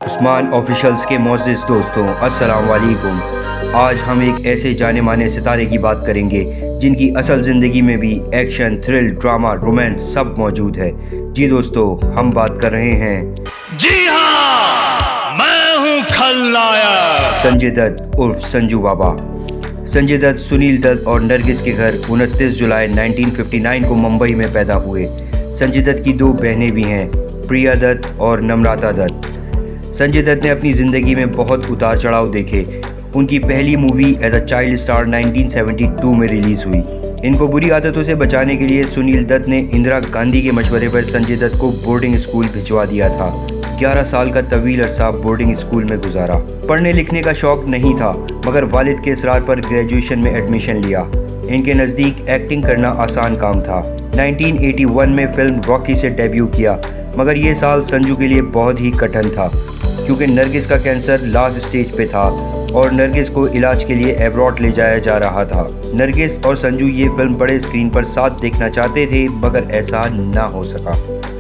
Usman officials के मोअज़्ज़िज़ दोस्तों, अस्सलाम वालेकुम। आज हम एक ऐसे जाने माने सितारे की बात करेंगे जिनकी असल ज़िंदगी में भी एक्शन, थ्रिल, ड्रामा, रोमांस सब मौजूद है। जी दोस्तों, हम बात कर रहे हैं, जी हाँ, मैं हूँ खलनायक। संजय दत्त उर्फ संजू बाबा। संजय दत्त सुनील दत्त और नरगिस के घर 29 जुलाई 1959 को मुंबई में पैदा हुए। संजय दत्त की दो बहनें भी हैं, प्रिया दत्त और नम्रता दत्त। संजय दत्त ने अपनी ज़िंदगी में बहुत उतार चढ़ाव देखे। उनकी पहली movie as a child star 1972 में रिलीज़ हुई। इनको बुरी आदतों से बचाने के लिए सुनील दत्त ने इंदिरा गांधी के मशवरे पर संजय दत्त को बोर्डिंग स्कूल भिजवा दिया था। 11 साल का तवील अरसा बोर्डिंग स्कूल में गुजारा। पढ़ने लिखने का शौक नहीं था, मगर वालिद के इसरार पर ग्रेजुएशन में एडमिशन लिया। इनके नज़दीक एक्टिंग करना आसान काम था। 1981 में फिल्म रॉकी से डेब्यू किया, मगर ये साल संजू के लिए बहुत ही कठिन था क्योंकि नरगिस का कैंसर लास्ट स्टेज पे था और नरगिस को इलाज के लिए एब्रॉड ले जाया जा रहा था। नरगिस और संजू ये फिल्म बड़े स्क्रीन पर साथ देखना चाहते थे, मगर ऐसा ना हो सका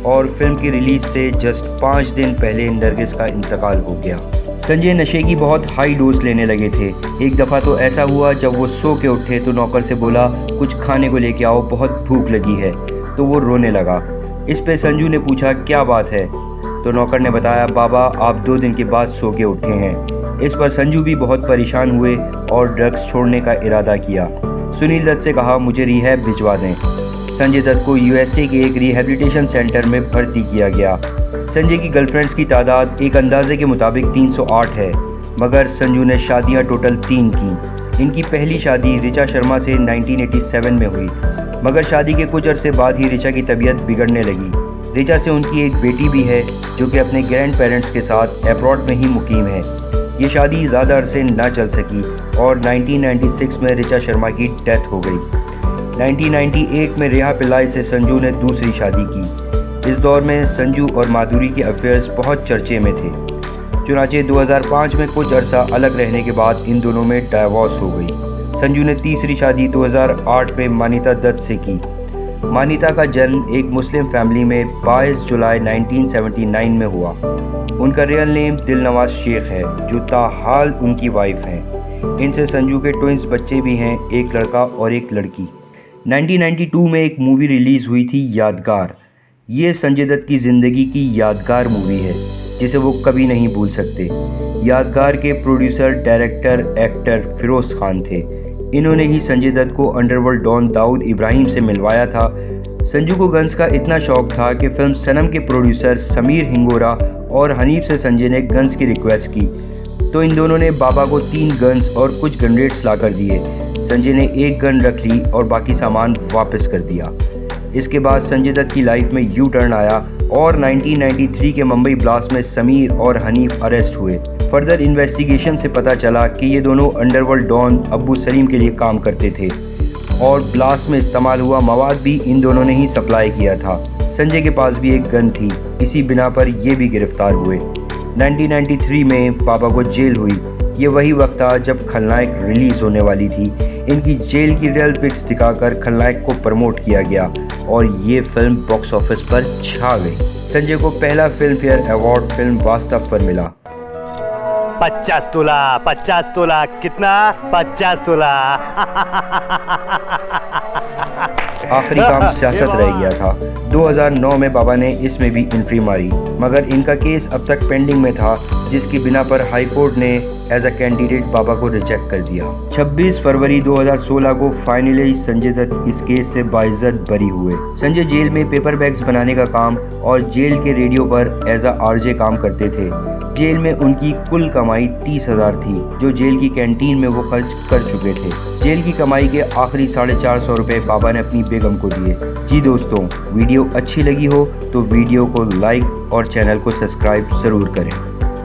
और फिल्म की रिलीज से जस्ट 5 दिन पहले नरगिस का इंतकाल हो गया। संजय नशे की बहुत हाई डोज लेने लगे थे। एक दफ़ा तो ऐसा हुआ, जब वो सो के उठे तो नौकर से बोला, कुछ खाने को लेके आओ, बहुत भूख लगी है। तो वो रोने लगा। इस पे संजू ने पूछा, क्या बात है? तो नौकर ने बताया, बाबा आप 2 दिन के बाद सो के उठे हैं। इस पर संजू भी बहुत परेशान हुए और ड्रग्स छोड़ने का इरादा किया। सुनील दत्त से कहा, मुझे रिहैब भिजवा दें। संजय दत्त को यूएसए के एक रिहेबिलिटेशन सेंटर में भर्ती किया गया। संजय की गर्लफ्रेंड्स की तादाद एक अंदाजे के मुताबिक 308 है, मगर संजू ने शादियां टोटल 3 की। इनकी पहली शादी ऋचा शर्मा से 1987 में हुई, मगर शादी के कुछ अरसे बाद ही ऋचा की तबीयत बिगड़ने लगी। ऋचा से उनकी एक बेटी भी है जो कि अपने ग्रैंड पेरेंट्स के साथ एब्रॉड में ही मुकीम है। ये शादी ज़्यादा अरसे ना चल सकी और 1996 में ऋचा शर्मा की डेथ हो गई। 1998 में रेहा पिल्लाई से संजू ने दूसरी शादी की। इस दौर में संजू और माधुरी के अफेयर्स बहुत चर्चे में थे। चुनाचे 2005 में कुछ अरसा अलग रहने के बाद इन दोनों में डाइवोर्स हो गई। संजू ने तीसरी शादी 2008 में मानिता दत्त से की। मानिता का जन्म एक मुस्लिम फैमिली में 22 जुलाई 1979 में हुआ। उनका रियल नेम दिलनवाज शेख है, जो ताहाल उनकी वाइफ हैं। इनसे संजू के ट्विंस बच्चे भी हैं, एक लड़का और एक लड़की। 1992 में एक मूवी रिलीज़ हुई थी, यादगार। ये संजय दत्त की ज़िंदगी की यादगार मूवी है जिसे वो कभी नहीं भूल सकते। यादगार के producer, director, actor Firoz Khan थे। इन्होंने ही संजय दत्त को अंडरवर्ल्ड डॉन दाऊद इब्राहिम से मिलवाया था। संजू को गन्स का इतना शौक था कि फिल्म सनम के प्रोड्यूसर समीर हिंगोरा और हनीफ से संजय ने गन्स की रिक्वेस्ट की, तो इन दोनों ने बाबा को 3 गन्स और कुछ गनरेट्स ला कर दिए। संजय ने एक गन रख ली और बाकी सामान वापस कर दिया। इसके बाद संजय दत्त की लाइफ में यू टर्न आया और 1993 के मुंबई ब्लास्ट में समीर और हनीफ अरेस्ट हुए। फर्दर इन्वेस्टिगेशन से पता चला कि ये दोनों अंडरवर्ल्ड डॉन अब्बू सलीम के लिए काम करते थे और ब्लास्ट में इस्तेमाल हुआ मवाद भी इन दोनों ने ही सप्लाई किया था। संजय के पास भी एक गन थी, इसी बिना पर ये भी गिरफ्तार हुए। 1993 में बाबा को जेल हुई। ये वही वक्त था जब खलनायक रिलीज़ होने वाली थी। इनकी जेल की रियल पिक्स दिखाकर खलनायक को प्रमोट किया गया और ये फिल्म बॉक्स ऑफिस पर छा गई। संजय को पहला फिल्म फेयर अवार्ड फिल्म वास्तव पर मिला। 50 तोला कितना? 50 तोला। आखिरी काम सियासत रह गया था। 2009 में बाबा ने इसमें भी एंट्री मारी, मगर इनका केस अब तक पेंडिंग में था, जिसकी बिना पर हाई कोर्ट ने एज अ कैंडिडेट बाबा को रिजेक्ट कर दिया। 26 फरवरी 2016 को फाइनली संजय दत्त इस केस से बाइज्जत बरी हुए। संजय जेल में पेपर बैग्स बनाने का काम और जेल के रेडियो पर एज अ आरजे काम करते थे। जेल में उनकी कुल कमाई 30,000 थी, जो जेल की कैंटीन में वो खर्च कर चुके थे। जेल की कमाई के आखिरी 450 रुपये बाबा ने अपनी बेगम को दिए। जी दोस्तों, वीडियो अच्छी लगी हो तो वीडियो को लाइक और चैनल को सब्सक्राइब ज़रूर करें।